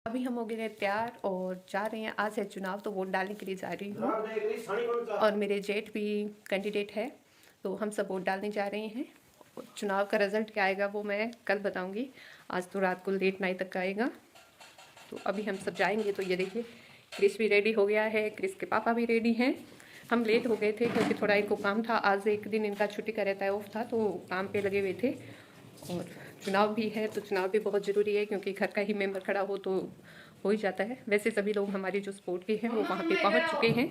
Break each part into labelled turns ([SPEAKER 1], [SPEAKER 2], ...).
[SPEAKER 1] अभी हम हो गए हैं तैयार और जा रहे हैं। आज है चुनाव तो वोट डालने के लिए जा रही हूँ और मेरे जेठ भी कैंडिडेट है तो हम सब वोट डालने जा रहे हैं। चुनाव का रिजल्ट क्या आएगा वो मैं कल बताऊंगी। आज तो रात को लेट नाइट तक आएगा तो अभी हम सब जाएंगे। तो ये देखिए क्रिस भी रेडी हो गया है, क्रिस के पापा भी रेडी हैं। हम लेट हो गए थे क्योंकि थोड़ा इनको काम था। आज एक दिन इनका छुट्टी का रहता है, ऑफ था, तो काम पे लगे हुए थे। और चुनाव भी है तो चुनाव भी बहुत ज़रूरी है क्योंकि घर का ही मेंबर खड़ा हो तो हो ही जाता है। वैसे सभी लोग हमारे जो सपोर्ट के हैं वो वहाँ पे पहुँच चुके हैं।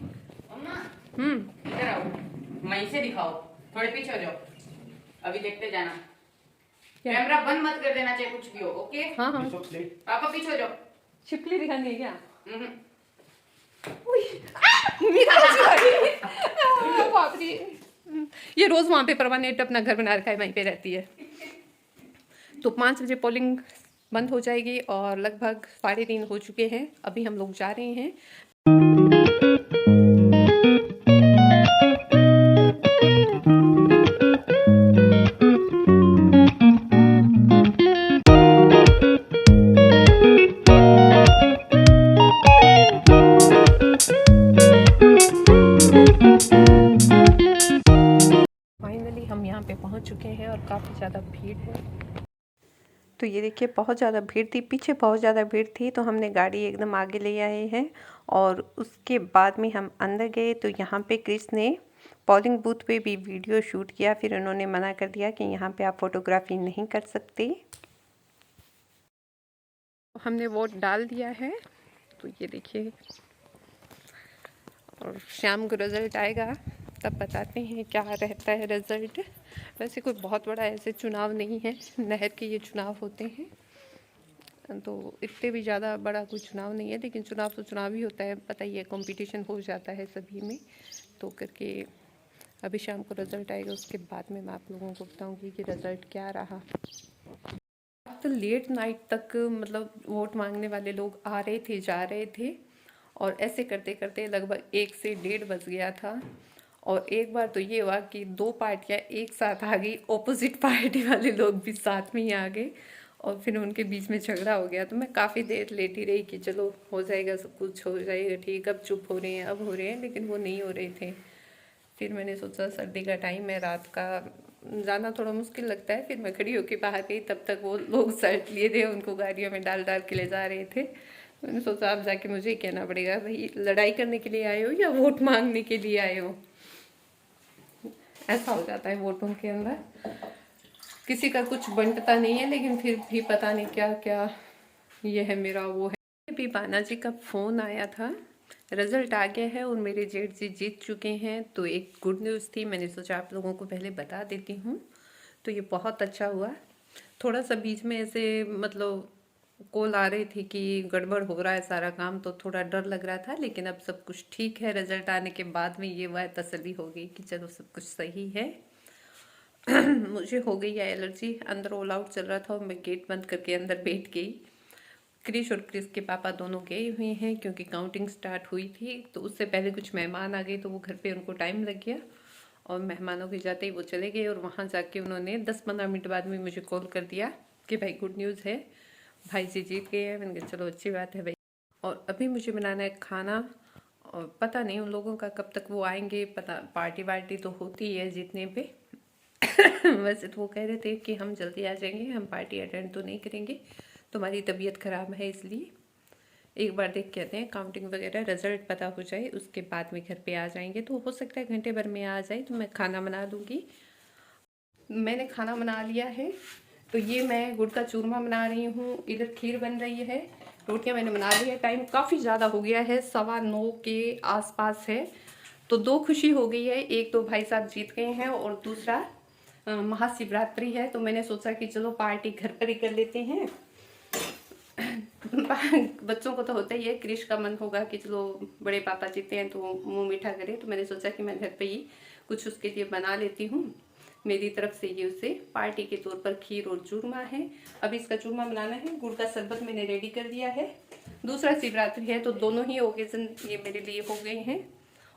[SPEAKER 2] इधर आओ, मैं इसे दिखाओ, थोड़े पीछे हो जाओ, अभी देखते जाना। कैमरा बंद मत कर देना चाहे कुछ भी हो, ओके?
[SPEAKER 1] हाँ हाँ
[SPEAKER 2] पापा पीछे हो जाओ।
[SPEAKER 1] छिपकली दिखानी है क्या? बाप रे, ये रोज वहाँ पे परमानेंट अपना घर बना रखा है, वहीं पे रहती है। तो 5 बजे पोलिंग बंद हो जाएगी और लगभग 3:30 हो चुके हैं। अभी हम लोग जा रहे हैं। फाइनली हम यहाँ पे पहुँच चुके हैं और काफ़ी ज़्यादा भीड़ है। तो ये देखिए बहुत ज़्यादा भीड़ थी, पीछे बहुत ज़्यादा भीड़ थी तो हमने गाड़ी एकदम आगे ले आए हैं। और उसके बाद में हम अंदर गए तो यहाँ पे क्रिस ने पोलिंग बूथ पे भी वीडियो शूट किया। फिर उन्होंने मना कर दिया कि यहाँ पे आप फोटोग्राफी नहीं कर सकते। हमने वोट डाल दिया है तो ये देखिए, और शाम को रिज़ल्ट आएगा तब बताते हैं क्या रहता है रिज़ल्ट। वैसे कोई बहुत बड़ा ऐसे चुनाव नहीं है, नहर के ये चुनाव होते हैं तो इतने भी ज़्यादा बड़ा कोई चुनाव नहीं है। लेकिन चुनाव तो चुनाव ही होता है, पता ही है, कंपटीशन हो जाता है सभी में। तो करके अभी शाम को रिज़ल्ट आएगा, उसके बाद में मैं आप लोगों को बताऊंगी कि रिज़ल्ट क्या रहा। तो लेट नाइट तक मतलब वोट मांगने वाले लोग आ रहे थे, जा रहे थे और ऐसे करते करते लगभग 1 से 1:30 बज गया था। और एक बार तो ये हुआ कि 2 पार्टियां एक साथ आ गई, ऑपोजिट पार्टी वाले लोग भी साथ में ही आ गए और फिर उनके बीच में झगड़ा हो गया। तो मैं काफ़ी देर लेटी रही कि चलो हो जाएगा, सब कुछ हो जाएगा ठीक, अब चुप हो रहे हैं, अब हो रहे हैं, लेकिन वो नहीं हो रहे थे। फिर मैंने सोचा सर्दी का टाइम है, रात का जाना थोड़ा मुश्किल लगता है। फिर मैं खड़ी होकर बाहर गई, तब तक वो लोग शर्ट लिए थे, उनको गाड़ियों में डाल डाल के ले जा रहे थे। मैंने सोचा अब जाके मुझे कहना पड़ेगा, भाई लड़ाई करने के लिए आए हो या वोट मांगने के लिए आए हो? ऐसा हो जाता है वोटों के अंदर, किसी का कुछ बंटता नहीं है, लेकिन फिर भी पता नहीं क्या क्या ये है मेरा वो है। अभी बाना जी का फ़ोन आया था, रिज़ल्ट आ गया है और मेरे जेठ जी जीत चुके हैं। तो एक गुड न्यूज़ थी, मैंने सोचा आप लोगों को पहले बता देती हूँ। तो ये बहुत अच्छा हुआ। थोड़ा सा बीच में ऐसे मतलब कॉल आ रही थी कि गड़बड़ हो रहा है सारा काम, तो थोड़ा डर लग रहा था, लेकिन अब सब कुछ ठीक है। रिजल्ट आने के बाद में ये वह तसल्ली हो गई कि चलो सब कुछ सही है। मुझे हो गई है एलर्जी, अंदर ऑल आउट चल रहा था और मैं गेट बंद करके अंदर बैठ गई। क्रिश और क्रिस के पापा दोनों गए हुए हैं क्योंकि काउंटिंग स्टार्ट हुई थी। तो उससे पहले कुछ मेहमान आ गए तो वो घर पे उनको टाइम लग गया और मेहमानों के जाते ही वो चले गए। और वहाँ जाके उन्होंने 10-15 मिनट बाद में मुझे कॉल कर दिया कि भाई गुड न्यूज़ है, भाई जी जीत गए हैं। मैंने कहा चलो अच्छी बात है भाई। और अभी मुझे बनाना है खाना और पता नहीं उन लोगों का कब तक वो आएंगे, पता पार्टी वार्टी तो होती है जीतने पे। वैसे तो वो कह रहे थे कि हम जल्दी आ जाएंगे, हम पार्टी अटेंड तो नहीं करेंगे, तुम्हारी तबीयत ख़राब है इसलिए एक बार देख के आते हैं, काउंटिंग वगैरह रिजल्ट पता हो जाए उसके बाद में घर पे आ जाएंगे। तो हो सकता है घंटे भर में आ जाए, तो मैं खाना बना दूँगी। मैंने खाना बना लिया है, तो ये मैं गुड़ का चूरमा बना रही हूँ, इधर खीर बन रही है, रोटियां मैंने बना ली है। टाइम काफ़ी ज़्यादा हो गया है, 9:15 के आसपास है। तो 2 खुशी हो गई है, एक तो भाई साहब जीत गए हैं और दूसरा महाशिवरात्रि है। तो मैंने सोचा कि चलो पार्टी घर पर ही कर लेते हैं। बच्चों को तो होता ही है, क्रिश का मन होगा कि चलो बड़े पापा जीते हैं तो मुंह मीठा करे। तो मैंने सोचा कि मैं घर पे ही कुछ उसके लिए बना लेती हूँ, मेरी तरफ से ये उसे पार्टी के तौर पर खीर और चूरमा है। अब इसका चूरमा बनाना है। गुड़ का शरबत मैंने रेडी कर दिया है। दूसरा शिवरात्रि है तो दोनों ही ओकेजन ये मेरे लिए हो गए हैं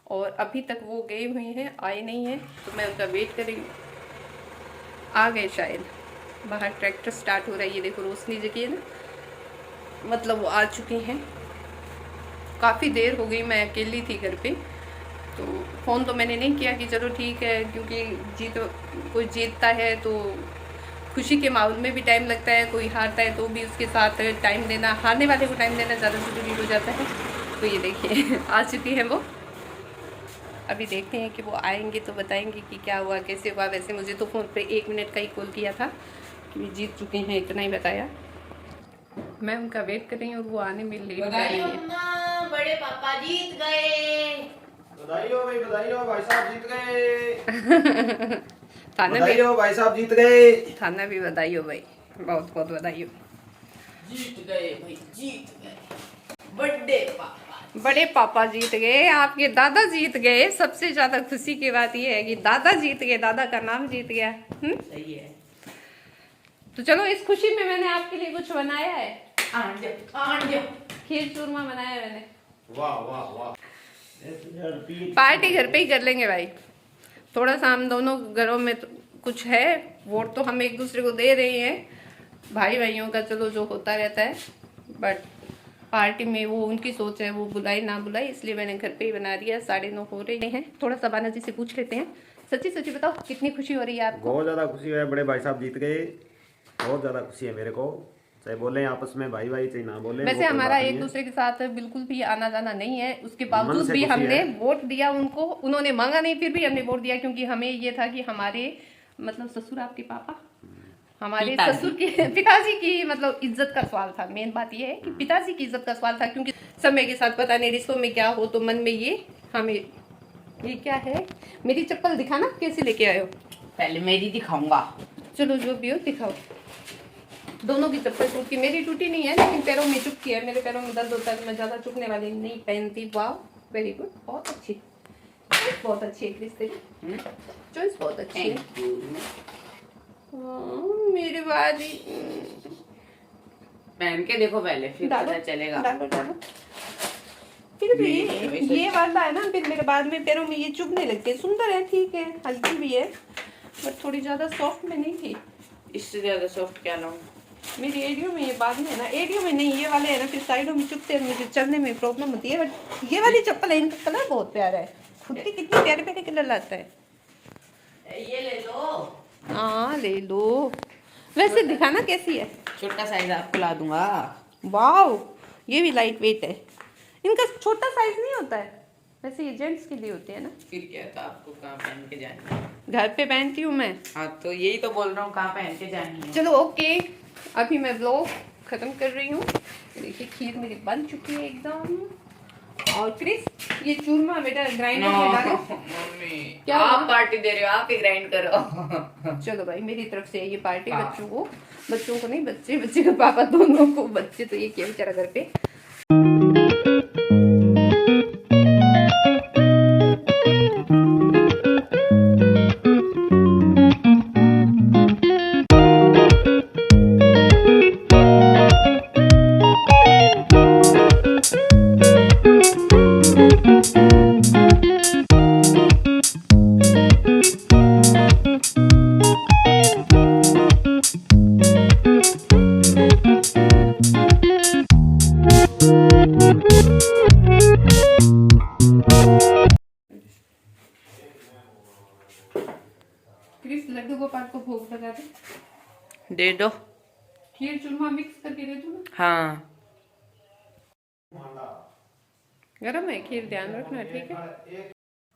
[SPEAKER 1] और अभी तक वो गए हुए हैं, आए नहीं हैं, तो मैं उनका वेट करेंगी। आ गए शायद, बाहर ट्रैक्टर स्टार्ट हो रहा है, ये देखो रोशनी जगी है ना। मतलब वो आ चुकी हैं। काफ़ी देर हो गई, मैं अकेली थी घर पे, तो फ़ोन तो मैंने नहीं किया कि चलो ठीक है, क्योंकि कोई जीतता है तो खुशी के माहौल में भी टाइम लगता है, कोई हारता है तो भी उसके साथ टाइम देना, हारने वाले को टाइम देना ज़्यादा ज़रूरी हो जाता है। तो ये देखिए आ चुकी हैं वो। अभी देखते हैं कि वो आएंगे तो बताएंगे कि क्या हुआ, कैसे हुआ। वैसे मुझे तो फ़ोन पे 1 मिनट का ही कॉल किया था कि जीत चुके हैं, इतना ही बताया। मैं उनका वेट कर रही हूँ और वो आने में लेट कर रही है।
[SPEAKER 2] बड़े पापा जीत गए।
[SPEAKER 3] बधाई हो भाई साहब जीत गए।
[SPEAKER 1] थाना
[SPEAKER 3] बधाई
[SPEAKER 1] भी,
[SPEAKER 3] हो भाई साहब जीत गए।
[SPEAKER 1] थाना भी बधाई हो भाई, बहुत बहुत बधाई हो।
[SPEAKER 2] जीत गए भाई, जीत गए। बड़े पापा,
[SPEAKER 1] बड़े पापा जीत गए, आपके दादा जीत गए। सबसे ज्यादा खुशी की बात यह है कि दादा जीत गए, दादा का नाम जीत गया।
[SPEAKER 2] सही है।
[SPEAKER 1] तो चलो, इस खुशी में मैंने आपके लिए कुछ बनाया है।
[SPEAKER 2] आंडियो।
[SPEAKER 1] खीर चूरमा बनाया है मैंने।
[SPEAKER 3] वाह वाह वाह।
[SPEAKER 1] पार्टी घर पे ही कर लेंगे भाई। थोड़ा सा हम दोनों घरों में तो कुछ है, वोट तो हम एक दूसरे को दे रहे हैं, भाई भाइयों का चलो जो होता रहता है, बट पार्टी में वो उनकी सोच है, वो बुलाई ना बुलाई, इसलिए मैंने घर पे ही बना दिया। 9:30 हो रहे हैं। थोड़ा सा बाना जी से पूछ लेते हैं। सच्ची सच्ची बताओ, कितनी खुशी हो रही है आपको?
[SPEAKER 3] बहुत ज्यादा खुशी है, बड़े भाई साहब जीत गए। बहुत ज्यादा खुशी है मेरे को, चाहे बोले आपस में भाई भाई चाहे ना बोले।
[SPEAKER 1] वैसे
[SPEAKER 3] वो कोई
[SPEAKER 1] हमारा
[SPEAKER 3] बात नहीं
[SPEAKER 1] एक
[SPEAKER 3] है।
[SPEAKER 1] दूसरे के साथ बिल्कुल भी आना जाना नहीं है, उसके
[SPEAKER 3] मन
[SPEAKER 1] बावजूद
[SPEAKER 3] से
[SPEAKER 1] भी
[SPEAKER 3] खुशी
[SPEAKER 1] हमने
[SPEAKER 3] है।
[SPEAKER 1] वोट दिया उनको। उन्होंने मांगा नहीं, फिर भी हमने वोट दिया, क्योंकि हमें ये था कि हमारे मतलब ससुर, आपके पापा, हमारे
[SPEAKER 2] पिताजी।
[SPEAKER 1] ससुर की पिताजी की मतलब इज्जत का सवाल था। मेन बात ये है कि पिताजी की इज्जत का सवाल था, क्योंकि समय के साथ पता नहीं रिश्तों में क्या हो, तो मन में ये हमें, ये क्या है, मेरी चप्पल दिखाना कैसे लेके आए हो?
[SPEAKER 2] पहले मेरी दिखाऊंगा।
[SPEAKER 1] चलो जो भी हो दिखाओ। दोनों की चप्पल टूटी, मेरी टूटी नहीं है लेकिन पैरों में चुभती है, मेरे पैरों में दर्द होता है, तो मैं ज्यादा चुभने वाली नहीं पहनती। वाह, वेरी गुड, बहुत अच्छी, बहुत अच्छी है क्रिस, तेरी चॉइस बहुत अच्छी है।
[SPEAKER 2] Thank you.
[SPEAKER 1] मेरे वाली
[SPEAKER 2] पहन के देखो पहले, फिर पता चलेगा।
[SPEAKER 1] डालो डालो। फिर भी
[SPEAKER 2] वैसे-
[SPEAKER 1] ये वाला है ना, फिर मेरे बाद में पैरों में ये चुभने लगते हैं। सुंदर है, ठीक है, हल्की भी है, बट थोड़ी ज्यादा सॉफ्ट में नहीं थी।
[SPEAKER 2] इससे ज्यादा सॉफ्ट क्या लाऊं?
[SPEAKER 1] मेरी एडियो में, ये बाद में है ना, एडियो में नहीं, ये वाले है ना, फिर साइडों में चुभते हैं, मुझे चलने में प्रॉब्लम होती है। बट ये वाली चप्पल है, इनका कलर बहुत प्यारा है, खुद के कितने प्यारे प्यारे कलर लाता है।
[SPEAKER 2] ये ले लो।
[SPEAKER 1] हाँ ले लो। वैसे दिखाना कैसी है।
[SPEAKER 2] छोटा साइज आपको ला दूंगा।
[SPEAKER 1] वाओ, ये भी लाइट वेट है। इनका छोटा साइज नहीं होता है, वैसे ये जेंट्स के लिए होते हैं ना।
[SPEAKER 2] फिर क्या था, आपको कहाँ पहन के जानी है?
[SPEAKER 1] घर पे पहनती हूँ मैं।
[SPEAKER 2] हाँ तो यही तो बोल रहा हूँ, कहाँ पहन के जानी है।
[SPEAKER 1] चलो ओके, अभी मैं ब्लॉग खत्म कर रही हूँ। देखिए खीर मेरी बन चुकी है एकदम। और क्रिस, ये चूरमा बेटा ग्राइंडर में डालो।
[SPEAKER 2] मम्मी
[SPEAKER 1] क्या
[SPEAKER 2] आप
[SPEAKER 1] हुआ?
[SPEAKER 2] पार्टी दे रहे हो, आप ही ग्राइंड करो।
[SPEAKER 1] चलो भाई, मेरी तरफ से ये पार्टी
[SPEAKER 2] हाँ।
[SPEAKER 1] बच्चों को नहीं, बच्चे के पापा दोनों को। बच्चे तो ये क्या बेचारा घर पे। क्रिस, लड्डू गोपाल को भोग लगा दे।
[SPEAKER 2] दे दो।
[SPEAKER 1] खीर चूरमा मिक्स करके दे दूँ ना?
[SPEAKER 2] हाँ
[SPEAKER 1] गरम है खीर, ध्यान रखना, ठीक है।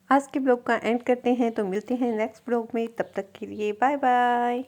[SPEAKER 1] आज के ब्लॉग का एंड करते हैं, तो मिलते हैं नेक्स्ट ब्लॉग में। तब तक के लिए बाय बाय।